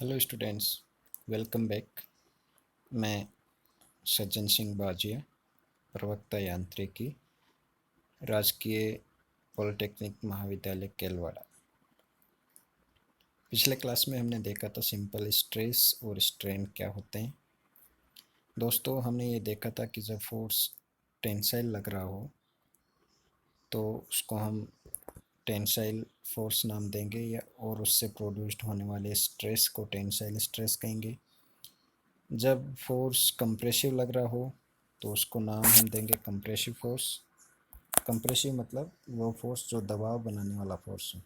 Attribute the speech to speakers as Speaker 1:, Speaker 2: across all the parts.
Speaker 1: Hello students, welcome back. मैं सज्जन सिंह बाजिया, प्रवक्ता यांत्रिकी, राजकीय पॉलिटेक्निक महाविद्यालय केलवाड़ा। पिछले क्लास में हमने देखा था सिंपल स्ट्रेस और स्ट्रेन क्या होते हैं। दोस्तों, हमने ये देखा था कि जब फोर्स टेंसाइल लग रहा हो तो उसको हम टेंसाइल फोर्स नाम देंगे, या और उससे प्रोड्यूस्ड होने वाले स्ट्रेस को टेंसाइल स्ट्रेस कहेंगे। जब फोर्स कंप्रेसिव लग रहा हो तो उसको नाम हम देंगे कंप्रेसिव फोर्स। कंप्रेसिव मतलब वो फोर्स जो दबाव बनाने वाला फोर्स हो,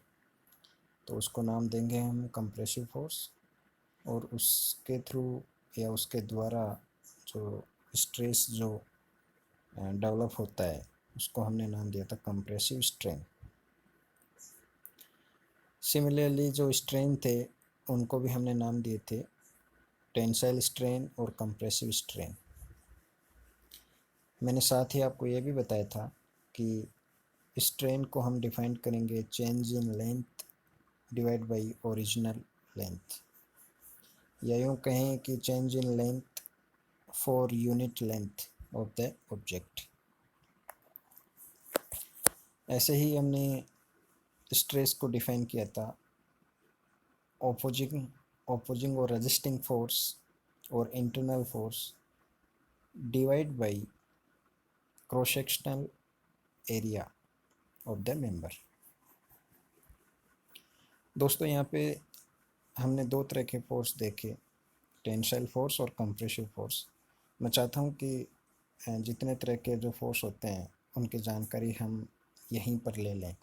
Speaker 1: तो उसको नाम देंगे हम कंप्रेसिव फोर्स। और उसके थ्रू या उसके द्वारा जो स्ट्रेस जो डेवलप होता है उसको हमने नाम दिया था कंप्रेसिव स्ट्रेन। सिमिलरली जो स्ट्रेन थे उनको भी हमने नाम दिए थे टेंसाइल स्ट्रेन और कंप्रेसिव स्ट्रेन। मैंने साथ ही आपको ये भी बताया था कि स्ट्रेन को हम डिफाइन करेंगे change in length divide by original length, या यूँ कहें कि change in length for unit length of the object. ऐसे ही हमने स्ट्रेस को डिफाइन किया था ऑपोजिंग और रेजिस्टिंग फोर्स और internal force divide by cross sectional area of the member. दोस्तों, यहाँ पे हमने दो तरह के फोर्स देखे, टेंसाइल फोर्स और कंप्रेसिव फोर्स। मैं चाहता हूँ कि जितने तरह के जो फोर्स होते हैं उनकी जानकारी हम यहीं पर ले लें,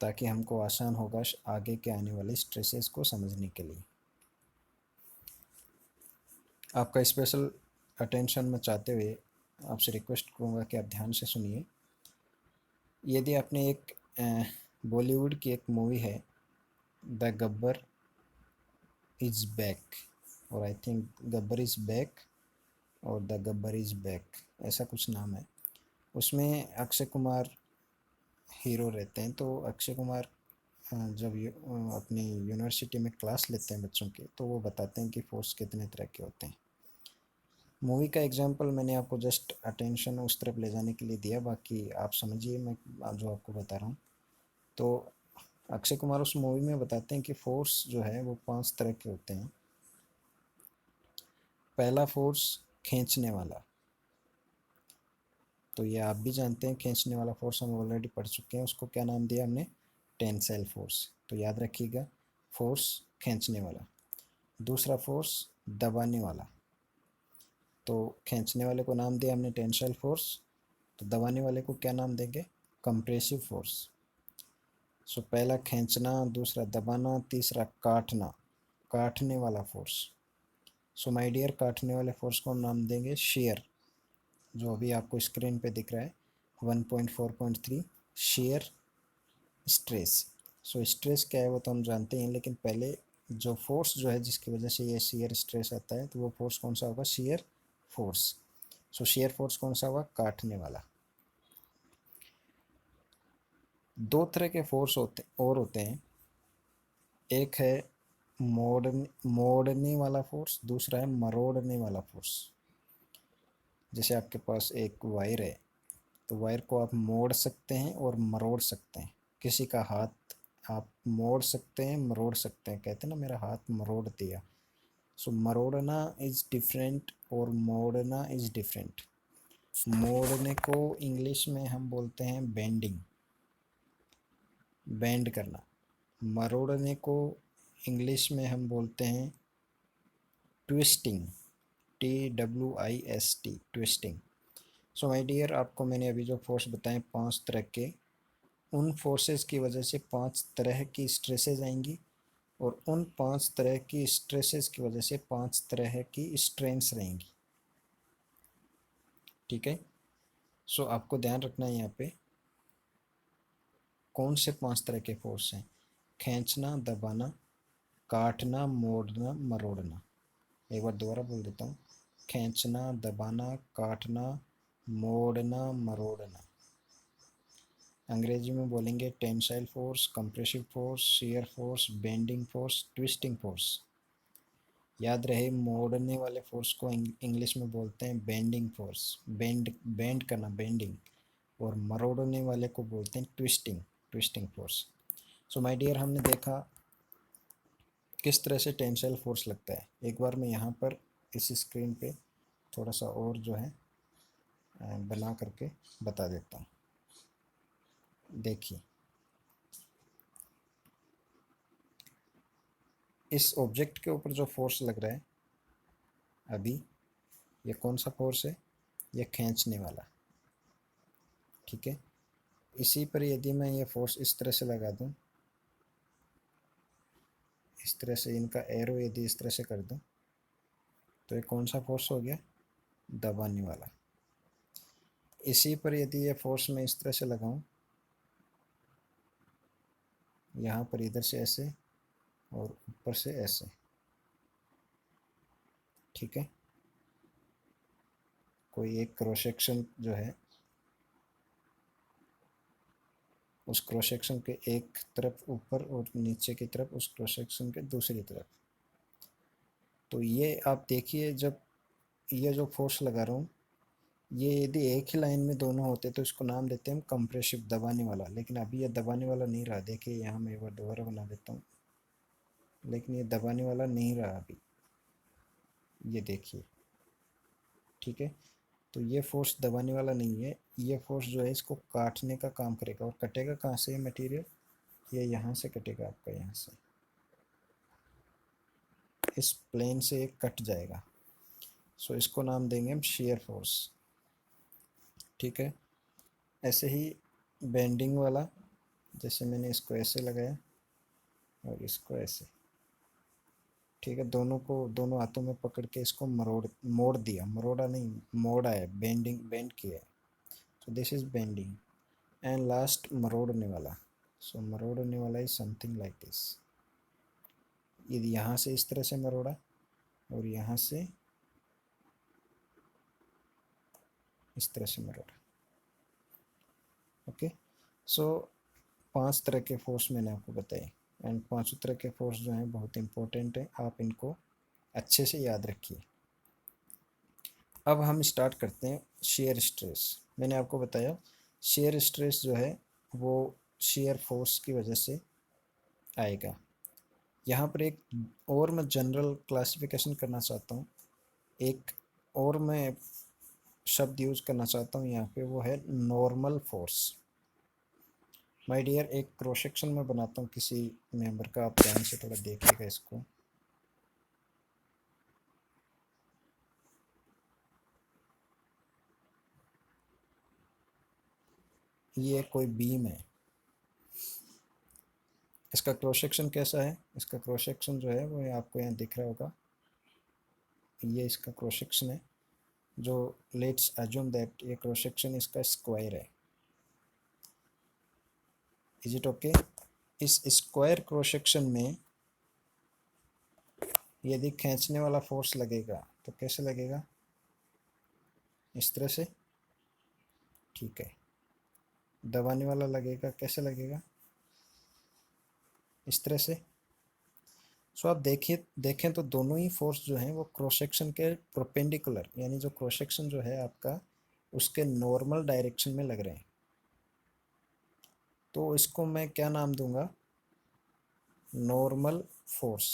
Speaker 1: ताकि हमको आसान होगा आगे के आने वाले स्ट्रेसेस को समझने के लिए। आपका स्पेशल अटेंशन मैं चाहते हुए आपसे रिक्वेस्ट करूँगा कि आप ध्यान से सुनिए। यदि आपने एक बॉलीवुड की एक मूवी है द गब्बर इज़ बैक, और I think Gabbar is back और द गब्बर इज़ बैक, ऐसा कुछ नाम है। उसमें अक्षय कुमार हीरो रहते हैं। तो अक्षय कुमार जब अपनी यूनिवर्सिटी में क्लास लेते हैं बच्चों के, तो वो बताते हैं कि फोर्स कितने तरह के होते हैं। मूवी का एग्जांपल मैंने आपको जस्ट अटेंशन उस तरफ ले जाने के लिए दिया, बाकी आप समझिए मैं जो आपको बता रहा हूँ। तो अक्षय कुमार उस मूवी में बताते हैं कि फोर्स जो है वो 5 तरह के होते हैं। पहला फोर्स खींचने वाला, तो ये आप भी जानते हैं, खींचने वाला फोर्स हम ऑलरेडी पढ़ चुके हैं। उसको क्या नाम दिया हमने? Tensile force. तो याद रखिएगा, फोर्स खींचने वाला। दूसरा फोर्स दबाने वाला, तो खींचने वाले को नाम दिया हमने टेंसाइल फोर्स, तो दबाने वाले को क्या नाम देंगे? Compressive force. सो पहला खींचना, दूसरा दबाना, तीसरा काटना, काटने वाला फोर्स। सो माय डियर, काटने वाले फोर्स को हम नाम देंगे शेयर, जो अभी आपको स्क्रीन पे दिख रहा है 1.4.3 शेयर स्ट्रेस। सो स्ट्रेस क्या है वो तो हम जानते हैं, लेकिन पहले जो फोर्स जो है जिसकी वजह से ये शेयर स्ट्रेस आता है, तो वो फोर्स कौन सा होगा? Shear force. सो शेयर फोर्स कौन सा होगा? काटने वाला। दो तरह के फोर्स होते हैं। एक है मोड़ने वाला फोर्स, दूसरा है मरोड़ने वाला फोर्स। जैसे आपके पास एक वायर है, तो वायर को आप मोड़ सकते हैं और मरोड़ सकते हैं। किसी का हाथ आप मोड़ सकते हैं, मरोड़ सकते हैं। कहते हैं ना, मेरा हाथ मरोड़ दिया। सो मरोड़ना इज डिफरेंट और मोड़ना इज डिफरेंट। मोड़ने को इंग्लिश में हम बोलते हैं बेंडिंग, बेंड करना। मरोड़ने को इंग्लिश में हम बोलते हैं twisting, TWIST, twisting. So my dear, आपको मैंने अभी जो फोर्स बताए 5 तरह के, उन फोर्सेस की वजह से 5 तरह की स्ट्रेसेस आएंगी, और उन 5 तरह की स्ट्रेसेस की वजह से 5 तरह की स्ट्रेंस रहेंगी। ठीक है। सो आपको ध्यान रखना है यहाँ पे कौन से 5 तरह के फोर्स हैं: खींचना, दबाना, काटना, मोड़ना, मरोड़ना। एक बार दोबारा बोल देता हूँ: खींचना, दबाना, काटना, मोड़ना, मरोड़ना। अंग्रेजी में बोलेंगे tensile force, compressive force, shear force, bending force, twisting force. याद रहे, मोड़ने वाले फोर्स को इंग्लिश में बोलते हैं बेंडिंग फोर्स, बेंड बेंड करना, बेंडिंग। और मरोड़ने वाले को बोलते हैं twisting, twisting force. So my dear, हमने देखा किस तरह से टेंसाइल फोर्स लगता है। एक बार मैं यहाँ पर इस स्क्रीन पे थोड़ा सा और जो है बना करके बता देता हूँ। देखिए, इस ऑब्जेक्ट के ऊपर जो फोर्स लग रहा है अभी, ये कौन सा फोर्स है? ये खींचने वाला, ठीक है। इसी पर यदि मैं ये फोर्स इस तरह से लगा दूं, इस तरह से इनका एरो यदि इस तरह से कर दूं, तो ये कौन सा फोर्स हो गया? दबाने वाला। इसी पर यदि ये फोर्स मैं इस तरह से लगाऊं, यहाँ पर इधर से ऐसे और ऊपर से ऐसे, ठीक है। कोई एक क्रॉस सेक्शन जो है, उस क्रॉस सेक्शन के एक तरफ ऊपर और नीचे की तरफ उस क्रॉस सेक्शन के दूसरी तरफ। तो ये आप देखिए, जब ये जो फोर्स लगा रहा हूँ, ये यदि एक ही लाइन में दोनों होते तो इसको नाम देते हैं हम कंप्रेसिव, दबाने वाला। लेकिन अभी ये दबाने वाला नहीं रहा। देखिए यहाँ मैं एक बार दोबारा बना देता हूँ, लेकिन ये दबाने वाला नहीं रहा अभी, ये देखिए, ठीक है। तो ये फोर्स दबाने वाला नहीं है, ये फोर्स जो है इसको काटने का काम करेगा। और कटेगा कहाँ से ये मटेरियल? ये यहाँ से कटेगा, आपका यहाँ से, इस प्लेन से एक कट जाएगा। सो इसको नाम देंगे हम शेयर फोर्स, ठीक है। ऐसे ही बेंडिंग वाला, जैसे मैंने इसको ऐसे लगाया और इसको ऐसे, ठीक है। दोनों को दोनों हाथों में पकड़ के इसको मोड़ दिया, मरोड़ा नहीं, मोड़ा है, बेंडिंग, बेंड किया है। So this is bending. And last मरोड़ने वाला। सो मरोड़ने वाला इज समथिंग लाइक दिस। यदि यहाँ से इस तरह से मरोड़ा और यहाँ से इस तरह से मरोड़ा, ओके। सो 5 तरह के फोर्स मैंने आपको बताए। एंड 5 तरह के फोर्स जो हैं बहुत इंपॉर्टेंट है, आप इनको अच्छे से याद रखिए। अब हम स्टार्ट करते हैं शेयर स्ट्रेस। मैंने आपको बताया शेयर स्ट्रेस जो है वो शेयर फोर्स की वजह से आएगा। यहाँ पर एक और मैं जनरल क्लासिफिकेशन करना चाहता हूँ, एक और मैं शब्द यूज करना चाहता हूँ यहाँ पे, वो है नॉर्मल फोर्स। माय डियर, एक क्रॉस सेक्शन में बनाता हूँ किसी मेंबर का, आप ध्यान से थोड़ा देखिएगा इसको। ये कोई बीम है, इसका क्रॉस सेक्शन कैसा है? इसका क्रॉस सेक्शन जो है वो आपको यहाँ दिख रहा होगा, ये इसका क्रॉस सेक्शन है। जो लेट्स अज्यूम दैट ये क्रॉस सेक्शन इसका स्क्वायर है। Is it okay? इस स्क्वायर क्रॉस सेक्शन में यदि खींचने वाला फोर्स लगेगा तो कैसे लगेगा? इस तरह से, ठीक है। दबाने वाला लगेगा, कैसे लगेगा? इस तरह से। सो आप देखिए, देखें तो दोनों ही फोर्स जो हैं वो क्रॉस सेक्शन के परपेंडिकुलर, यानी जो क्रॉस सेक्शन जो है आपका उसके नॉर्मल डायरेक्शन में लग रहे हैं। तो इसको मैं क्या नाम दूंगा? Normal force.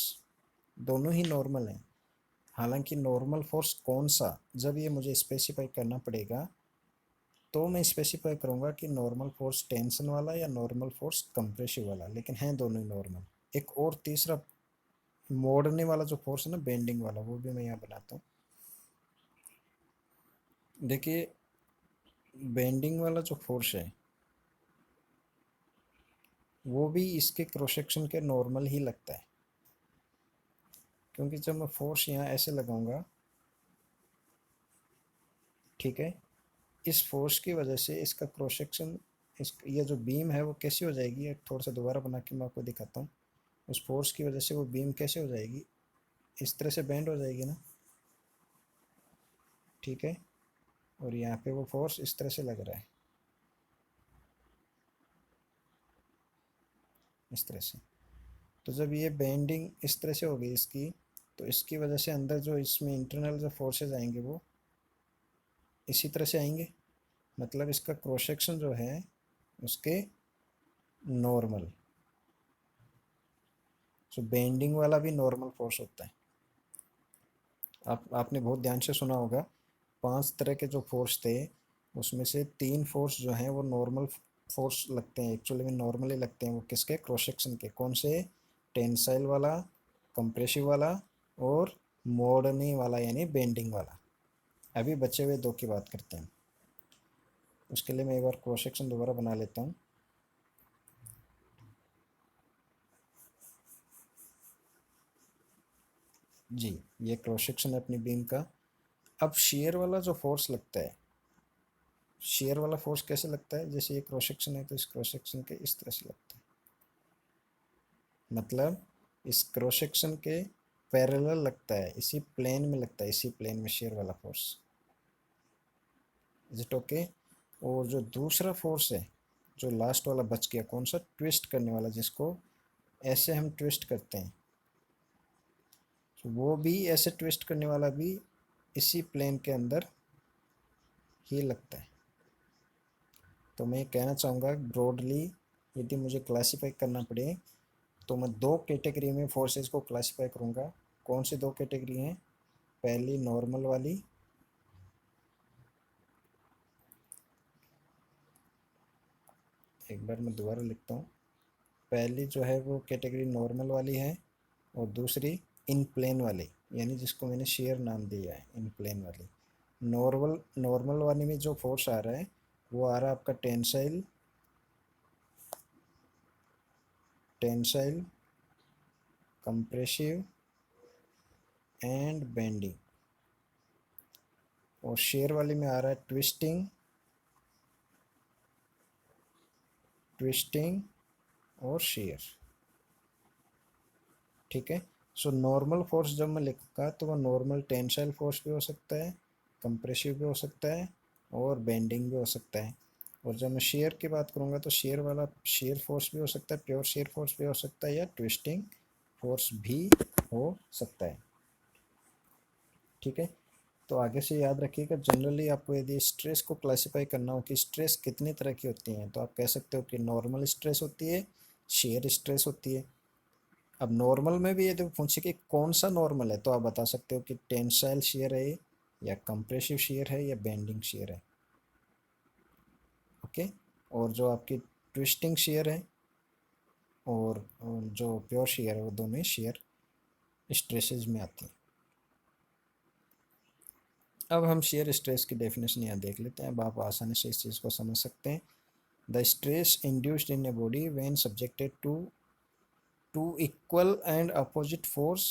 Speaker 1: दोनों ही नॉर्मल हैं। हालांकि नॉर्मल फोर्स कौन सा, जब ये मुझे स्पेसिफाई करना पड़ेगा तो मैं स्पेसिफाई करूंगा कि नॉर्मल फोर्स टेंशन वाला या नॉर्मल फोर्स कंप्रेसिव वाला, लेकिन हैं दोनों ही नॉर्मल। एक और तीसरा मोड़ने वाला जो फोर्स है ना, बेंडिंग वाला, वो भी मैं यहाँ बनाता हूँ। देखिए, बेंडिंग वाला जो फोर्स है वो भी इसके क्रॉस सेक्शन के नॉर्मल ही लगता है, क्योंकि जब मैं फोर्स यहाँ ऐसे लगाऊंगा, ठीक है, इस फोर्स की वजह से इसका क्रॉस सेक्शन, इस ये जो बीम है वो कैसी हो जाएगी, थोड़ा सा दोबारा बना के मैं आपको दिखाता हूँ। उस फोर्स की वजह से वो बीम कैसे हो जाएगी? इस तरह से बेंड हो जाएगी ना, ठीक है। और यहाँ पे वो फोर्स इस तरह से लग रहा है, इस तरह से। तो जब ये बेंडिंग इस तरह से होगी इसकी, तो इसकी वजह से अंदर जो इसमें इंटरनल जो फोर्सेज आएंगे वो इसी तरह से आएंगे, मतलब इसका क्रॉस सेक्शन जो है उसके नॉर्मल। सो बेंडिंग वाला भी नॉर्मल फोर्स होता है। आपने बहुत ध्यान से सुना होगा, 5 तरह के जो फोर्स थे उसमें से 3 फोर्स जो हैं वो नॉर्मल फोर्स लगते हैं, एक्चुअली में नॉर्मली लगते हैं। वो किसके? क्रॉस सेक्शन के। कौन से? टेंसाइल वाला, कंप्रेसिव वाला और मोड़ने वाला यानी बेंडिंग वाला। अभी बचे हुए 2 की बात करते हैं। उसके लिए मैं एक बार क्रॉस सेक्शन दोबारा बना लेता हूँ। जी, ये क्रॉस सेक्शन है अपनी बीम का। अब शेयर वाला जो फोर्स लगता है, शेयर वाला फोर्स कैसे लगता है? जैसे ये क्रॉस सेक्शन है तो इस क्रॉस सेक्शन के इस तरह से लगता है, मतलब इस क्रॉस सेक्शन के पैरेलल लगता है, इसी प्लेन में लगता है, इसी प्लेन में शेयर वाला फोर्स। Is it okay? और जो दूसरा फोर्स है, जो लास्ट वाला बच गया, कौन सा? ट्विस्ट करने वाला, जिसको ऐसे हम ट्विस्ट करते हैं, तो वो भी ऐसे ट्विस्ट करने वाला भी इसी प्लेन के अंदर ही लगता है। तो मैं कहना चाहूँगा ब्रॉडली, यदि मुझे क्लासीफाई करना पड़े तो मैं 2 कैटेगरी में फोर्सेस को क्लासीफाई करूँगा। कौन सी 2 कैटेगरी हैं? पहली नॉर्मल वाली, एक बार मैं दोबारा लिखता हूँ। पहली जो है वो कैटेगरी नॉर्मल वाली है, और दूसरी इन प्लेन वाली, यानी जिसको मैंने शेयर नाम दिया है, इन प्लेन वाली। नॉर्मल नॉर्मल वाले में जो फोर्स आ रहा है वो आ रहा है आपका tensile, tensile, compressive and bending. और शेयर वाली में आ रहा है ट्विस्टिंग, ट्विस्टिंग और शेयर। ठीक है। सो नॉर्मल फोर्स जब मैं लिखूँगा तो वह नॉर्मल टेंसाइल फोर्स भी हो सकता है, कंप्रेसिव भी हो सकता है और बेंडिंग भी हो सकता है। और जब मैं शेयर की बात करूँगा तो शेयर वाला शेयर फोर्स भी हो सकता है, प्योर शेयर फोर्स भी हो सकता है, या ट्विस्टिंग फोर्स भी हो सकता है। ठीक है। तो आगे से याद रखिएगा, जनरली आपको यदि स्ट्रेस को क्लासिफाई करना हो कि स्ट्रेस कितनी तरह की होती हैं, तो आप कह सकते हो कि नॉर्मल स्ट्रेस होती है, शेयर स्ट्रेस होती है। अब नॉर्मल में भी यदि पूछे कि कौन सा नॉर्मल है, तो आप बता सकते हो कि टेंसाइल शेयर है, या कंप्रेसिव शेयर है, या बेंडिंग शेयर है। ओके। और जो आपकी ट्विस्टिंग शेयर है और जो प्योर शेयर है, वो दोनों ही शेयर स्ट्रेसेस में आती हैं। अब हम शेयर स्ट्रेस की डेफिनेशन यहाँ देख लेते हैं। अब आप आसानी से इस चीज़ को समझ सकते हैं। The stress induced in a body when subjected to two equal and opposite force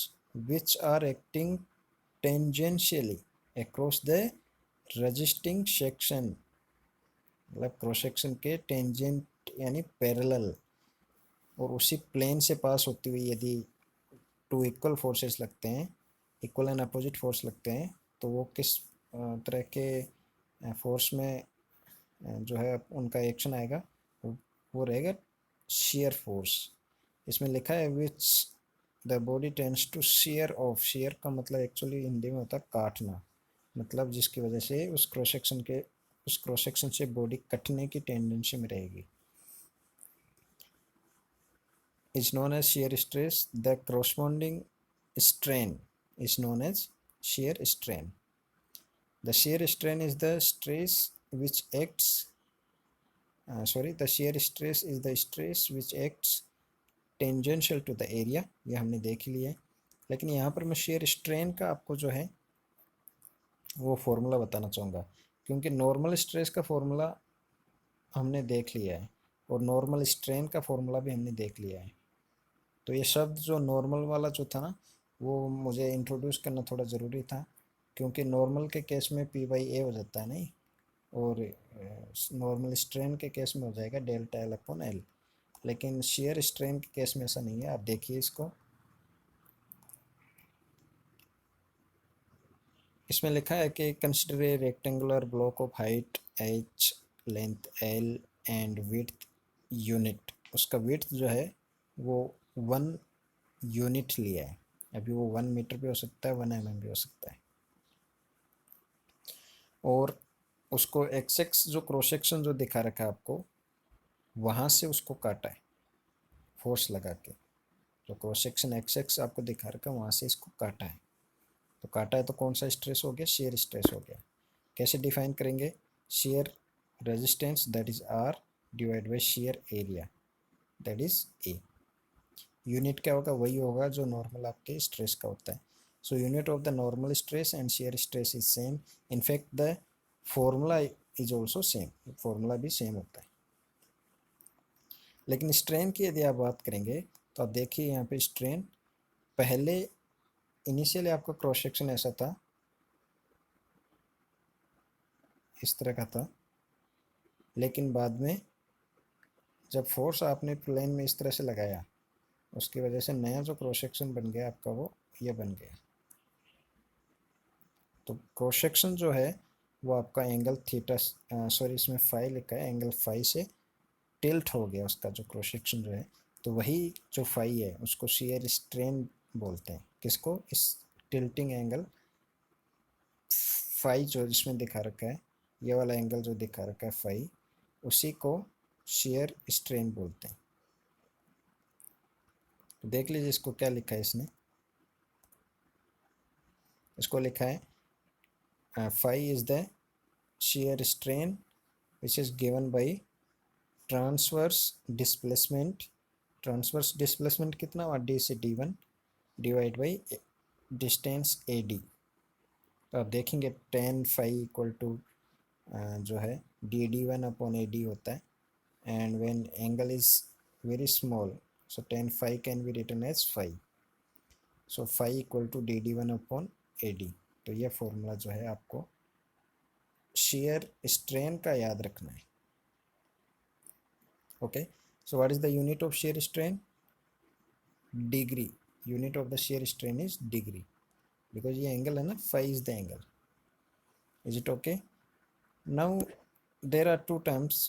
Speaker 1: which are acting tangentially across the resisting section, मतलब क्रॉस सेक्शन के टेंजेंट यानी पैरेलल, और उसी प्लेन से पास होती हुई यदि 2 इक्वल फोर्सेस लगते हैं, इक्वल एंड अपोजिट फोर्स लगते हैं, तो वो किस तरह के फोर्स में जो है उनका एक्शन आएगा? वो रहेगा शेयर फोर्स। इसमें लिखा है which the body tends to shear off. Shear का मतलब एक्चुअली हिंदी में होता है काटना, मतलब जिसकी वजह से उस क्रॉस सेक्शन से बॉडी कटने की टेंडेंसी में रहेगी, is known as shear stress. The corresponding strain is known as shear strain. The shear strain is the stress which acts the shear stress is the stress which acts tangential to the area, ये हमने देख लिया है। लेकिन यहाँ पर मैं shear strain का आपको जो है वो फॉर्मूला बताना चाहूँगा, क्योंकि नॉर्मल स्ट्रेस का फॉर्मूला हमने देख लिया है और नॉर्मल स्ट्रेन का फॉर्मूला भी हमने देख लिया है। तो ये शब्द जो नॉर्मल वाला जो था ना, वो मुझे इंट्रोड्यूस करना थोड़ा ज़रूरी था, क्योंकि नॉर्मल के केस में पी बाई ए हो जाता है नहीं, और नॉर्मल स्ट्रेन के केस में हो जाएगा डेल्टा एल अपॉन एल। लेकिन शेयर स्ट्रेन के केस में ऐसा नहीं है। आप देखिए इसको, इसमें लिखा है कि consider a rectangular block of height h, length l and width unit. उसका विड्थ जो है वो 1 यूनिट लिया है, अभी वो 1 मीटर भी हो सकता है, 1 mm भी हो सकता है। और उसको एक्स एक्स जो क्रॉस सेक्शन जो दिखा रखा है आपको, वहाँ से उसको काटा है फोर्स लगा के। जो क्रॉस सेक्शन एक्स एक्स आपको दिखा रखा है वहाँ से इसको काटा है। तो काटा है तो कौन सा स्ट्रेस हो गया? शेयर स्ट्रेस हो गया। कैसे डिफाइन करेंगे? Shear resistance that is R divide by shear area that is A. Unit क्या होगा? वही होगा जो नॉर्मल आपके स्ट्रेस का होता है। So unit of the normal stress and shear stress is same. In fact the formula is also same, formula भी सेम होता है। लेकिन स्ट्रेन की यदि आप बात करेंगे तो आप देखिए यहाँ पे स्ट्रेन पहले इनिशियली आपका क्रॉस सेक्शन ऐसा था, इस तरह का था, लेकिन बाद में जब फोर्स आपने प्लेन में इस तरह से लगाया उसकी वजह से नया जो क्रॉस सेक्शन बन गया आपका वो ये बन गया। तो क्रॉस सेक्शन जो है वो आपका एंगल थीटा, सॉरी इसमें फाई लिखा है, एंगल फाई से टिल्ट हो गया उसका जो क्रॉस सेक्शन जो है। तो वही जो फाई है उसको शेयर स्ट्रेन बोलते हैं। किसको? इस टिल्टिंग एंगल फाई जो जिसमें दिखा रखा है, ये वाला एंगल जो दिखा रखा है फाई, उसी को शेयर स्ट्रेन बोलते हैं। तो देख लीजिए इसको क्या लिखा है इसने। इसको लिखा है phi is the shear strain which is given by transverse displacement। transverse displacement कितना हुआ? d से d1 divide by distance ad। तो आप देखेंगे tan phi इक्वल टू जो है dd1 अपॉन ad होता है। And when angle is very small so tan phi can be written as phi। सो phi equal to dd1 upon ad। तो ये फॉर्मूला जो है आपको शेयर स्ट्रेन का याद रखना है। Okay, so what is the unit of shear strain? Degree. Unit of the shear strain is degree because ये angle है ना, phi is the angle. Is it okay? Now there are two terms,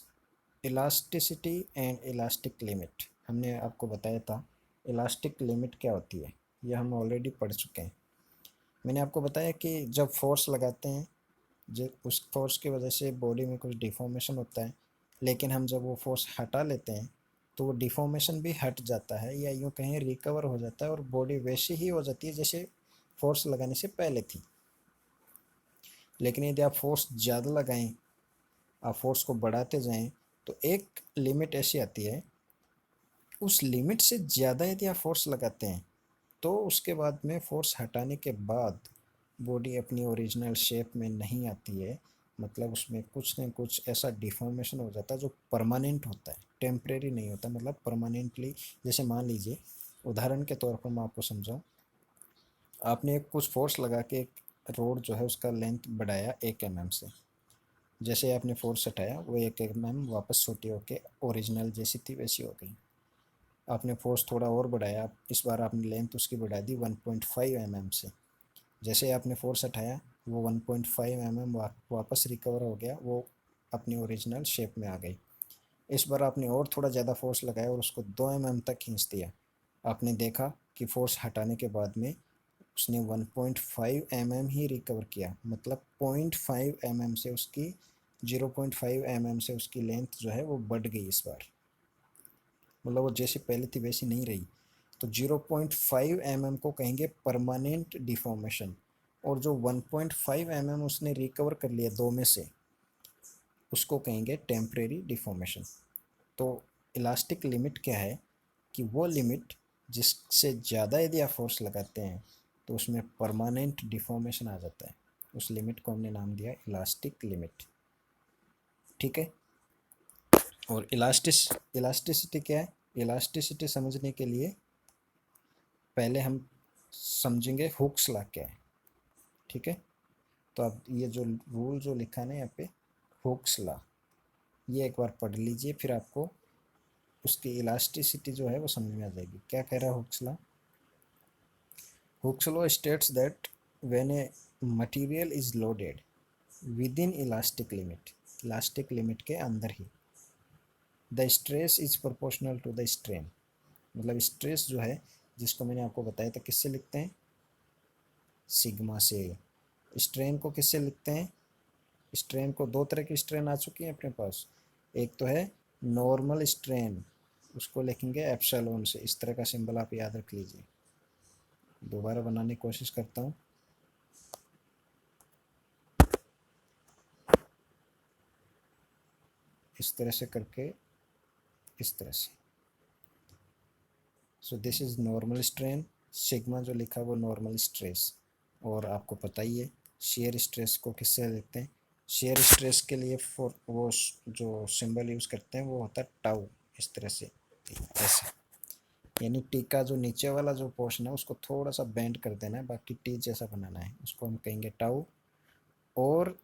Speaker 1: elasticity and elastic limit। हमने आपको बताया था elastic limit क्या होती है, ये हम ऑलरेडी पढ़ चुके हैं। मैंने आपको बताया कि जब फोर्स लगाते हैं जो उस फोर्स की वजह से बॉडी में कुछ डिफॉर्मेशन होता है, लेकिन हम जब वो फोर्स हटा लेते हैं तो वो डिफॉर्मेशन भी हट जाता है, या यूँ कहें रिकवर हो जाता है, और बॉडी वैसी ही हो जाती है जैसे फोर्स लगाने से पहले थी। लेकिन यदि आप फोर्स ज़्यादा लगाएं, आप फोर्स को बढ़ाते जाएं, तो एक लिमिट ऐसी आती है, उस लिमिट से ज़्यादा यदि आप फोर्स लगाते हैं तो उसके बाद में फोर्स हटाने के बाद बॉडी अपनी ओरिजिनल शेप में नहीं आती है। मतलब उसमें कुछ न कुछ ऐसा डिफॉर्मेशन हो जाता है जो परमानेंट होता है, टेम्परेरी नहीं होता, मतलब परमानेंटली। जैसे मान लीजिए, उदाहरण के तौर पर मैं आपको समझाऊँ, आपने कुछ फोर्स लगा के एक रोड जो है उसका लेंथ बढ़ाया 1 mm से। जैसे आपने फोर्स हटाया वो 1 mm वापस छोटी होके ओरिजिनल जैसी थी वैसी हो गई। आपने फोर्स थोड़ा और बढ़ाया, इस बार आपने लेंथ उसकी बढ़ा दी 1.5 mm से। जैसे आपने फोर्स हटाया वो 1.5 mm वापस रिकवर हो गया, वो अपनी ओरिजिनल शेप में आ गई। इस बार आपने और थोड़ा ज़्यादा फोर्स लगाया और उसको 2 mm तक खींच दिया। आपने देखा कि फोर्स हटाने के बाद में उसने 1.5 mm ही रिकवर किया, मतलब 0.5 mm से उसकी 0.5 mm से उसकी लेंथ जो है वो बढ़ गई इस बार। मतलब वो जैसी पहले थी वैसी नहीं रही। तो 0.5 mm को कहेंगे परमानेंट डिफॉर्मेशन, और जो 1.5 mm उसने रिकवर कर लिया दो में से, उसको कहेंगे टेम्परेरी डिफॉर्मेशन। तो इलास्टिक लिमिट क्या है कि वो लिमिट जिससे ज़्यादा यदि आप फोर्स लगाते हैं तो उसमें परमानेंट डिफॉर्मेशन आ जाता है। उस लिमिट को हमने नाम दिया इलास्टिक लिमिट। ठीक है। और इलास्टिसिटी क्या है? इलास्टिसिटी समझने के लिए पहले हम समझेंगे हुक्स लॉ क्या है। ठीक है। तो अब ये जो रूल जो लिखा है ना यहाँ पे, हुक्स लॉ, ये एक बार पढ़ लीजिए, फिर आपको उसकी इलास्टिसिटी जो है वो समझ में आ जाएगी। क्या कह रहा है Hooke's law? Hooke's law states that when a material is loaded within elastic limit, elastic limit के अंदर ही, the stress is proportional to the strain. मतलब स्ट्रेस जो है, जिसको मैंने आपको बताया था किससे लिखते हैं, सिग्मा से। स्ट्रेन को किससे लिखते हैं? स्ट्रेन को दो तरह की स्ट्रेन आ चुकी है अपने पास। एक तो है नॉर्मल स्ट्रेन, उसको लिखेंगे एप्सिलॉन से। इस तरह का सिंबल आप याद रख लीजिए। दोबारा बनाने की कोशिश करता हूँ। इस तरह से करके, इस तरह से। So this is normal strain. Sigma जो लिखा वो नॉर्मल स्ट्रेस। और आपको पता ही है शेयर स्ट्रेस को किससे लिखते हैं? शेयर स्ट्रेस के लिए फॉर वो जो सिंबल यूज़ करते हैं वो होता है टाउ। इस तरह से, ऐसे। यानी टी का जो नीचे वाला जो पोर्शन है उसको थोड़ा सा बेंड कर देना है, बाकी टी जैसा बनाना है, उसको हम कहेंगे टाउ। और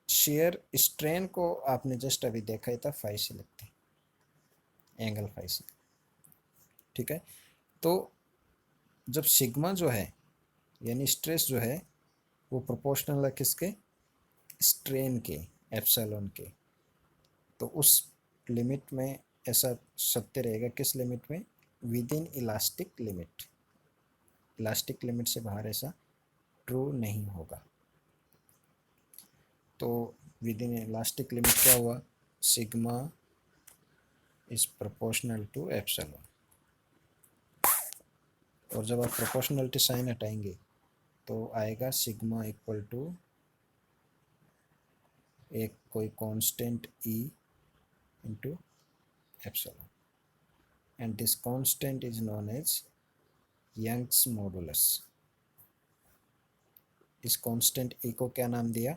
Speaker 1: शेयर स्ट्रेन को आपने जस्ट अभी देखा ही था, फाई से लिखते हैं, एंगल फाई से। ठीक है। तो जब सिग्मा जो है यानी स्ट्रेस जो है वो प्रोपोर्शनल है किसके? स्ट्रेन के, एप्सिलॉन के। तो उस लिमिट में ऐसा सत्य रहेगा। किस लिमिट में? With in elastic limit. Elastic limit से बाहर ऐसा ट्रू नहीं होगा। तो विद इन इलास्टिक लिमिट क्या हुआ? Sigma is proportional to epsilon. और जब आप प्रोपोर्शनलिटी साइन हटाएंगे तो आएगा सिग्मा इक्वल टू एक कोई constant E into epsilon, and this constant is known as Young's modulus. इस कांस्टेंट E को क्या नाम दिया?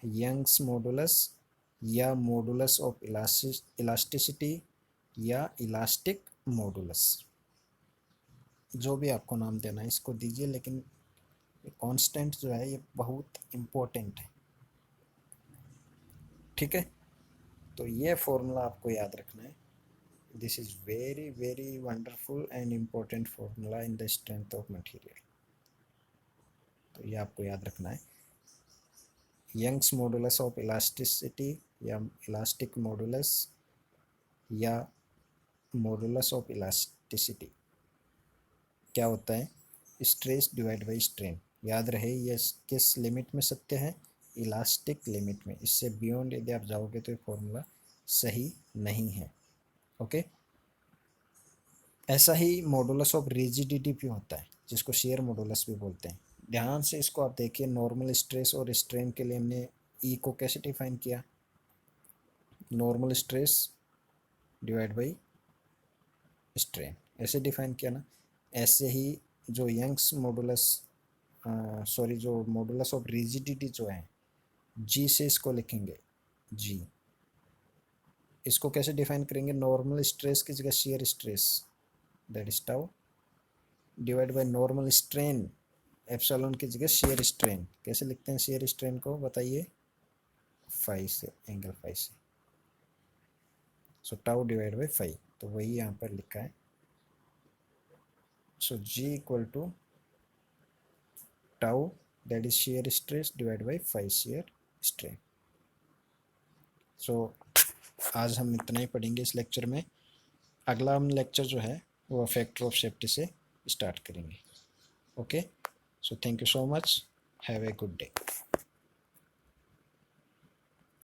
Speaker 1: यंग्स मॉडुलस, या मॉडुलस ऑफ इलास्टिसिटी, या इलास्टिक मॉडुलस। जो भी आपको नाम देना है इसको दीजिए, लेकिन कांस्टेंट जो है ये बहुत इम्पोर्टेंट है। ठीक है। तो ये फॉर्मूला आपको याद रखना है। This is very very wonderful and important formula in the strength of material. तो ये आपको याद रखना है। यंग्स मॉडुलस ऑफ इलास्टिसिटी, या इलास्टिक मॉडुलस, या मॉडुलस ऑफ इलास्टिसिटी क्या होता है? Stress divide by strain. याद रहे ये किस लिमिट में सत्य है? इलास्टिक लिमिट में। इससे बियॉन्ड यदि आप जाओगे तो ये फॉर्मूला सही नहीं है। ओके। ऐसा ही मॉडुलस ऑफ रिजिडिटी भी होता है, जिसको शेयर मॉडुलस भी बोलते हैं। ध्यान से इसको आप देखिए। नॉर्मल स्ट्रेस और स्ट्रेन के लिए हमने ई को कैसे डिफाइन किया? Normal stress divide by strain, ऐसे डिफाइन किया ना। ऐसे ही जो यंग्स मॉडुलस, सॉरी, जो मॉडुलस ऑफ रिजिडिटी जो है, जी से इसको लिखेंगे, जी। इसको कैसे डिफाइन करेंगे? नॉर्मल स्ट्रेस की जगह shear stress, that is tau, divide by normal strain, epsilon की जगह शेयर स्ट्रेन। कैसे लिखते हैं शेयर स्ट्रेन को? बताइए। फाई से, एंगल फाई से। So tau divide by phi, तो वही यहाँ पर लिखा है। So G equal to tau, that is shear stress, divide by phi shear strain. So आज हम इतना ही पढ़ेंगे इस लेक्चर में। अगला हम लेक्चर जो है वो फैक्टर ऑफ सेफ्टी से स्टार्ट करेंगे। Okay. So thank you so much, have a good day.